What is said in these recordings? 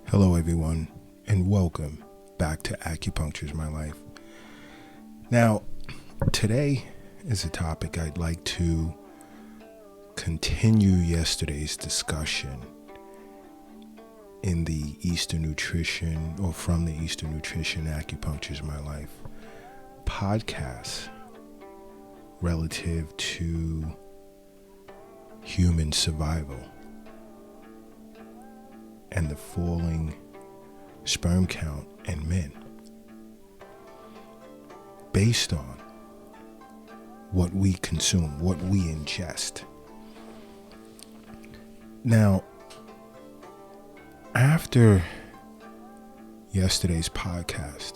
Hello everyone, and welcome back to Acupuncture is My Life. Now, today is a topic I'd like to continue yesterday's discussion in the Eastern Nutrition, or from the Eastern Nutrition Acupuncture is My Life podcast relative to human survival and the falling sperm count in men based on what we consume, what we ingest. Now, after yesterday's podcast,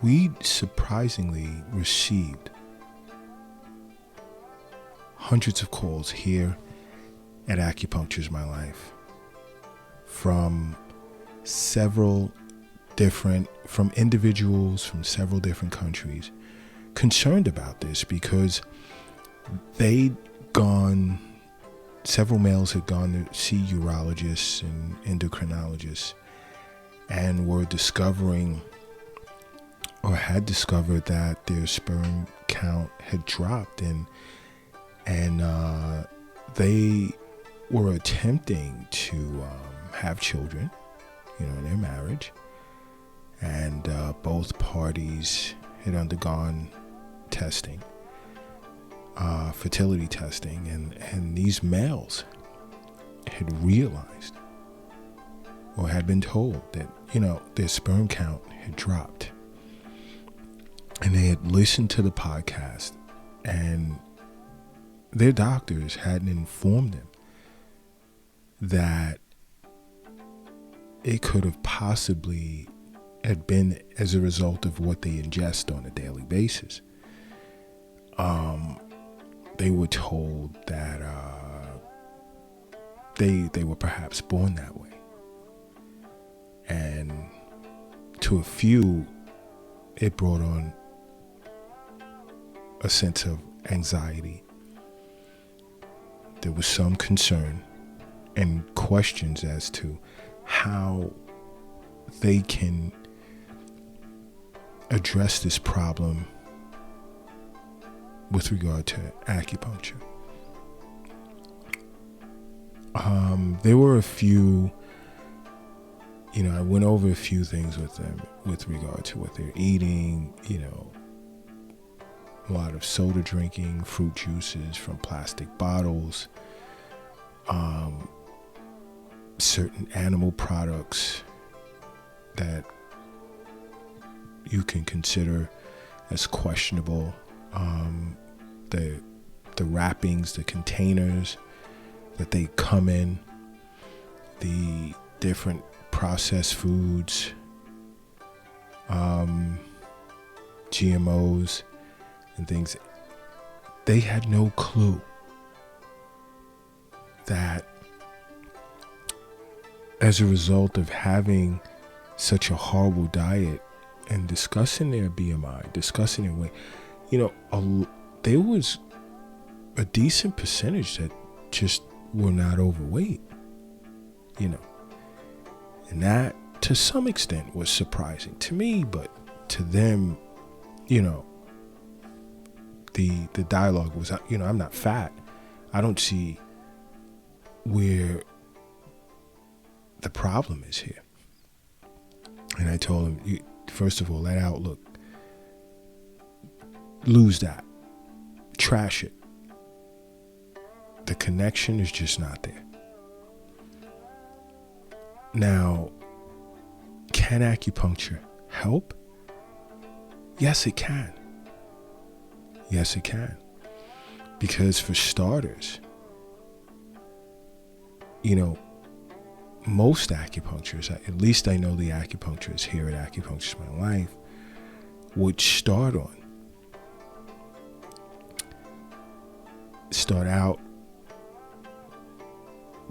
we surprisingly received hundreds of calls here at Acupuncture is My Life from individuals from several different countries concerned about this, because several males had gone to see urologists and endocrinologists and were had discovered that their sperm count had dropped, and they were attempting to have children, in their marriage, and both parties had undergone testing, fertility testing, and these males had realized or had been told that their sperm count had dropped, and they had listened to the podcast, and their doctors hadn't informed them that it could have possibly had been as a result of what they ingest on a daily basis. They were told that they were perhaps born that way, and to a few, it brought on a sense of anxiety. There was some concern and questions as to how they can address this problem with regard to acupuncture. There were a few, I went over a few things with them with regard to what they're eating, a lot of soda drinking, fruit juices from plastic bottles, certain animal products that you can consider as questionable, the wrappings, the containers that they come in, the different processed foods, GMOs and things. They had no clue that as a result of having such a horrible diet and discussing their BMI, discussing their weight, there was a decent percentage that just were not overweight, and that to some extent was surprising to me, but to them, the dialogue was, I'm not fat. I don't see where the problem is here. And I told him, first of all, that outlook, lose that, trash it. The connection is just not there. Now, can acupuncture help? Yes, it can. Yes, it can. Because for starters, most acupuncturists, at least I know the acupuncturists here at Acupuncture is My Life, would start out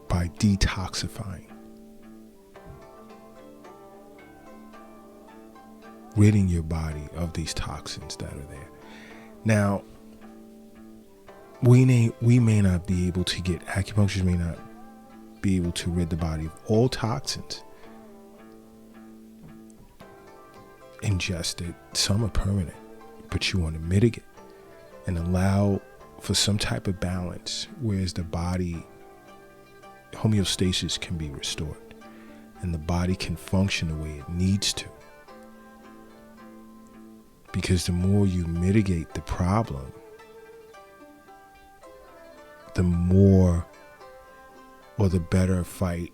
by detoxifying, ridding your body of these toxins that are there. Now, we may not be able to get, acupuncturists may not be able to rid the body of all toxins ingested. Some are permanent, but you want to mitigate and allow for some type of balance, whereas the body homeostasis can be restored and the body can function the way it needs to. Because the more you mitigate the problem, the more or the better fight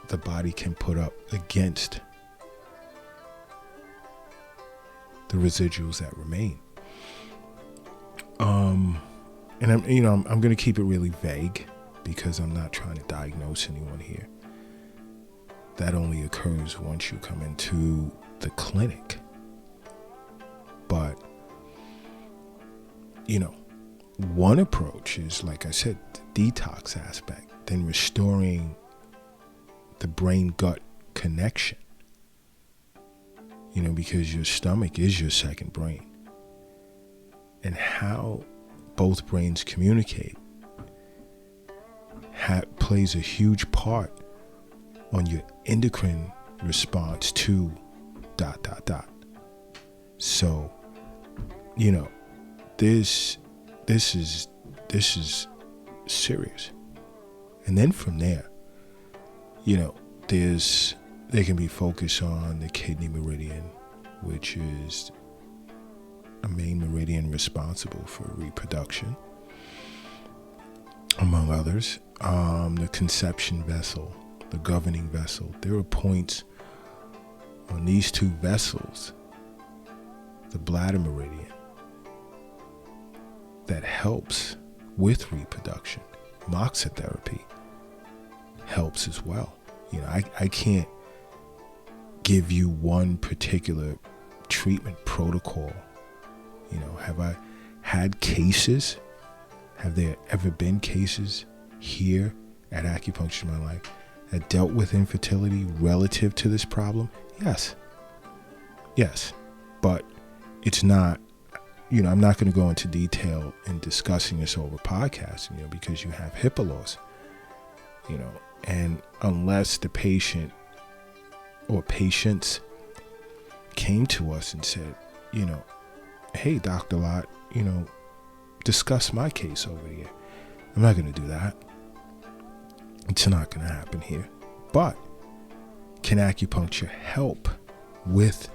the body can put up against the residuals that remain. And I'm going to keep it really vague because I'm not trying to diagnose anyone here. That only occurs once you come into the clinic. But, one approach is, like I said, the detox aspect, then restoring the brain-gut connection, because your stomach is your second brain. And how both brains communicate plays a huge part on your endocrine response to ... So, this is serious. And then from there, they can be focused on the kidney meridian, which is a main meridian responsible for reproduction, among others. The conception vessel, the governing vessel. There are points on these two vessels, the bladder meridian, that helps with reproduction. Moxotherapy helps as well. I can't give you one particular treatment protocol. Have I had cases? Have there ever been cases here at Acupuncture in my life that dealt with infertility relative to this problem? Yes. But it's not, I'm not going to go into detail in discussing this over podcasting, because you have HIPAA laws, and unless the patient or patients came to us and said, hey, Dr. Lott, discuss my case over here. I'm not going to do that. It's not going to happen here. But can acupuncture help with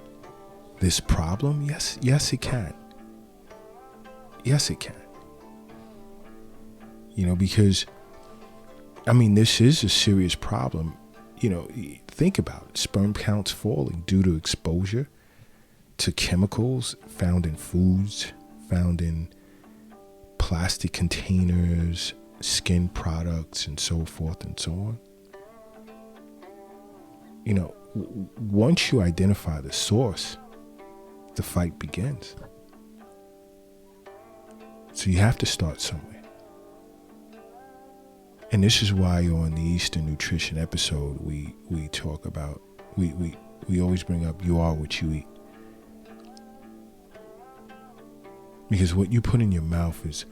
this problem? Yes, it can. Yes, it can. Because, this is a serious problem. Think about it. Sperm counts falling due to exposure to chemicals found in foods, found in plastic containers, skin products, and so forth and so on. Once you identify the source, the fight begins. So you have to start somewhere. And this is why on the Eastern Nutrition episode, we talk about, we always bring up, you are what you eat. Because what you put in your mouth is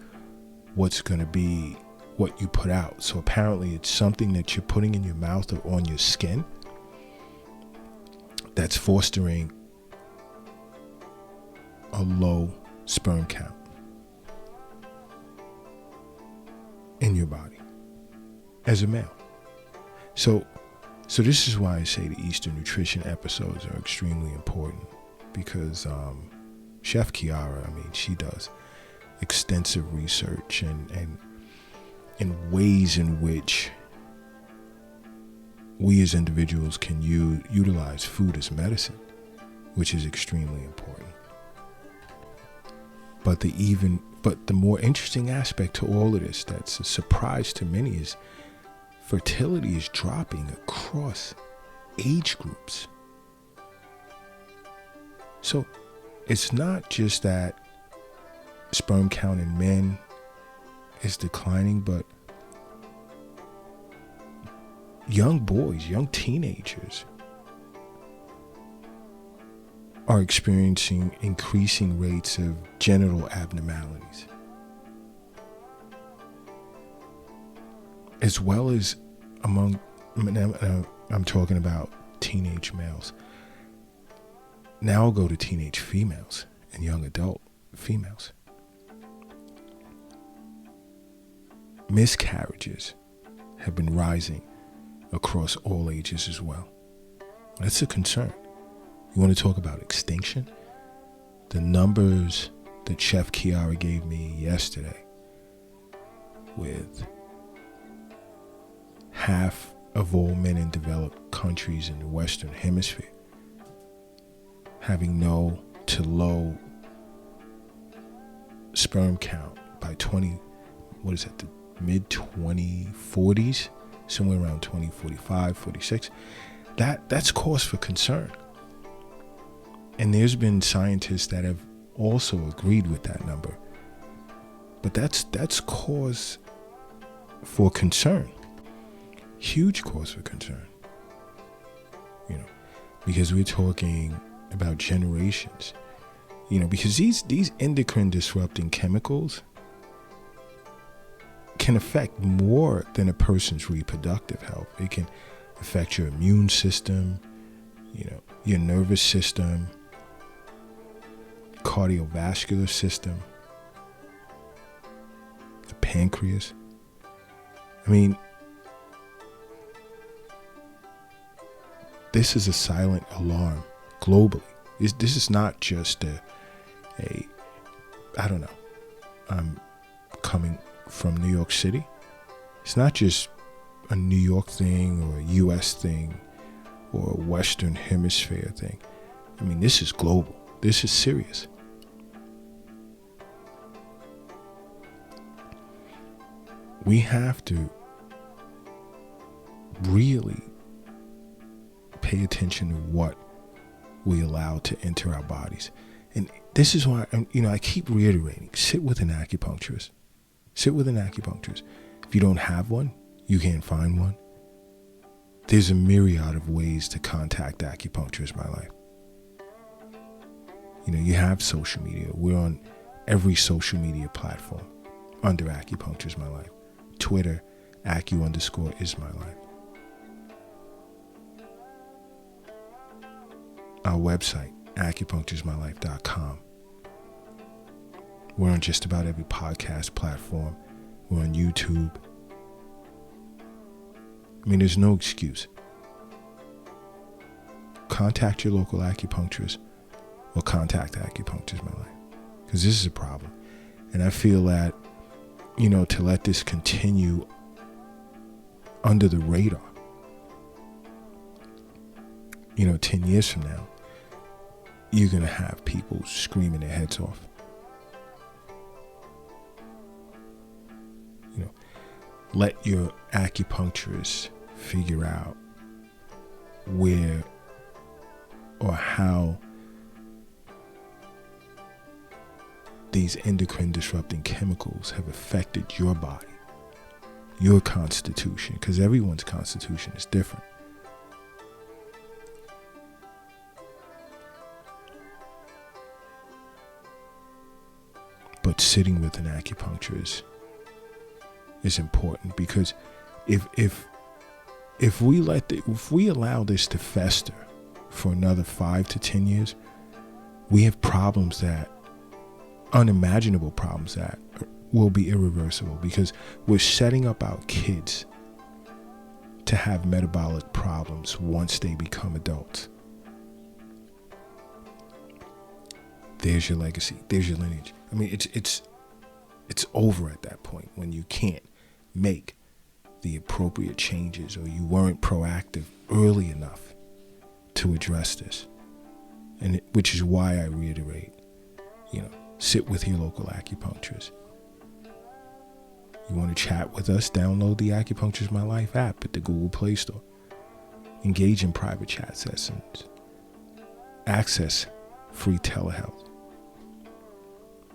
what's going to be what you put out. So apparently it's something that you're putting in your mouth or on your skin that's fostering a low sperm count in your body as a male. So this is why I say the Eastern Nutrition episodes are extremely important, because Chef Kiara, she does extensive research and ways in which we as individuals can utilize food as medicine, which is extremely important. But the more interesting aspect to all of this that's a surprise to many is fertility is dropping across age groups. So it's not just that sperm count in men is declining, but young boys, young teenagers are experiencing increasing rates of genital abnormalities. as well as among, I'm talking about teenage males. Now I'll go to teenage females and young adult females. Miscarriages have been rising across all ages as well. That's a concern. You want to talk about extinction? The numbers that Chef Kiara gave me yesterday, with half of all men in developed countries in the Western Hemisphere having no to low sperm count by the mid 2040s, somewhere around 2045, 46, that's cause for concern. And there's been scientists that have also agreed with that number. But that's cause for concern. Huge cause for concern. Because we're talking about generations. Because these endocrine disrupting chemicals can affect more than a person's reproductive health. It can affect your immune system, your nervous system, cardiovascular system, the pancreas. This is a silent alarm globally. This is not just I don't know. I'm coming from New York City. It's not just a New York thing or a U.S. thing or a Western Hemisphere thing. This is global. This is serious. We have to really pay attention to what we allow to enter our bodies. And this is why, I keep reiterating, sit with an acupuncturist. Sit with an acupuncturist. If you don't have one, you can't find one. There's a myriad of ways to contact Acupuncture is My Life. You have social media. We're on every social media platform under Acupuncture is My Life. Twitter, Acu_is_my_life. Our website, acupuncturesmylife.com. We're on just about every podcast platform. We're on YouTube. There's no excuse. Contact your local acupuncturist or contact Acupuncture is My Life. Because this is a problem. And I feel that, to let this continue under the radar, 10 years from now, you're going to have people screaming their heads off. Let your acupuncturist figure out where or how these endocrine disrupting chemicals have affected your body, your constitution, because everyone's constitution is different. But sitting with an acupuncturist is important, because if we allow this to fester for another 5 to 10 years, we have unimaginable problems that will be irreversible, because we're setting up our kids to have metabolic problems once they become adults. There's your legacy. There's your lineage. It's over at that point when you can't make the appropriate changes, or you weren't proactive early enough to address this. Which is why I reiterate, sit with your local acupuncturist. You want to chat with us? Download the Acupuncture is My Life app at the Google Play Store. Engage in private chat sessions. Access free telehealth.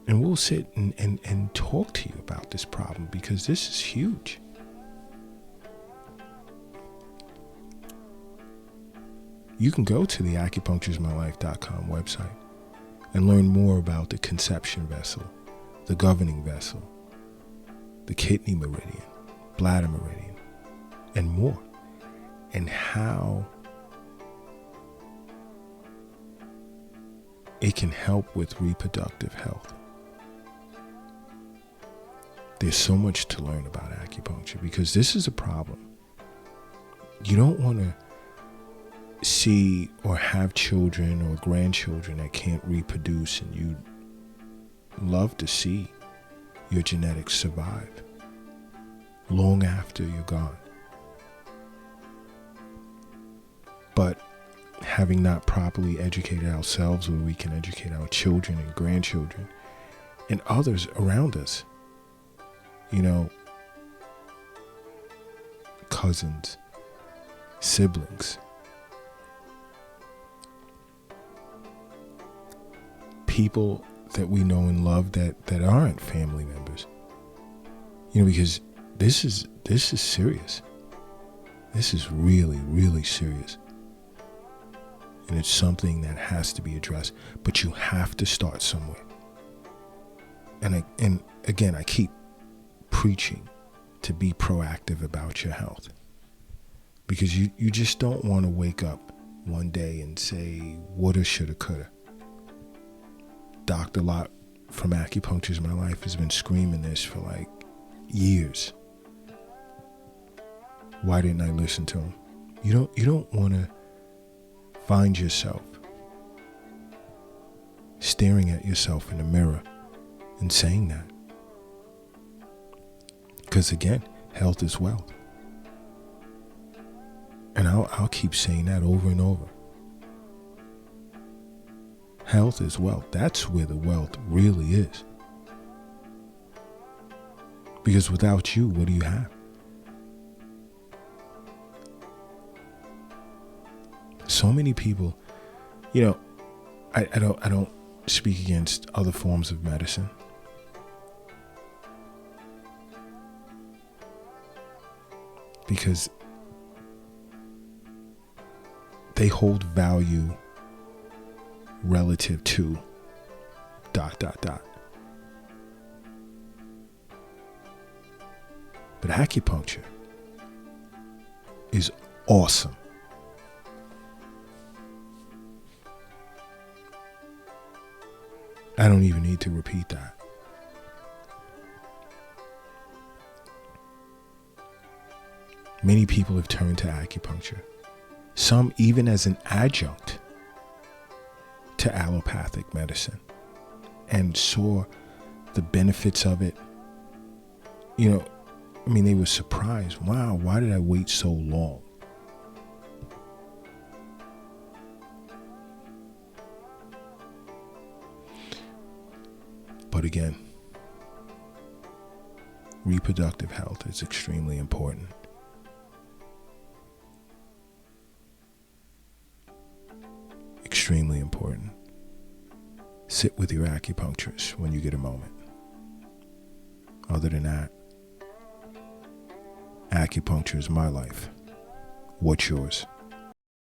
And we'll sit and talk to you about this problem, because this is huge. You can go to the acupuncturesmylife.com website and learn more about the conception vessel, the governing vessel, the kidney meridian, bladder meridian, and more, and how it can help with reproductive health. There's so much to learn about acupuncture because this is a problem. You don't want to see or have children or grandchildren that can't reproduce, and you love to see your genetics survive long after you're gone. But having not properly educated ourselves, where we can educate our children and grandchildren and others around us, cousins, siblings, people that we know and love that aren't family members, because this is serious. This is really, really serious. And it's something that has to be addressed, but you have to start somewhere. And again, I keep preaching to be proactive about your health, because you just don't want to wake up one day and say, woulda, shoulda, coulda. Dr. Lott from Acupuncture's My Life has been screaming this for like years. Why didn't I listen to him? You don't want to find yourself staring at yourself in the mirror and saying that. Because again, health is wealth. And I'll keep saying that over and over. Health is wealth. That's where the wealth really is. Because without you, what do you have? So many people, I don't speak against other forms of medicine. Because they hold value relative to ... But acupuncture is awesome. I don't even need to repeat that. Many people have turned to acupuncture, some even as an adjunct to allopathic medicine, and saw the benefits of it. They were surprised. Wow, why did I wait so long? But again, reproductive health is extremely important. Extremely important. Sit with your acupuncturist when you get a moment. Other than that, acupuncture is my life. What's yours?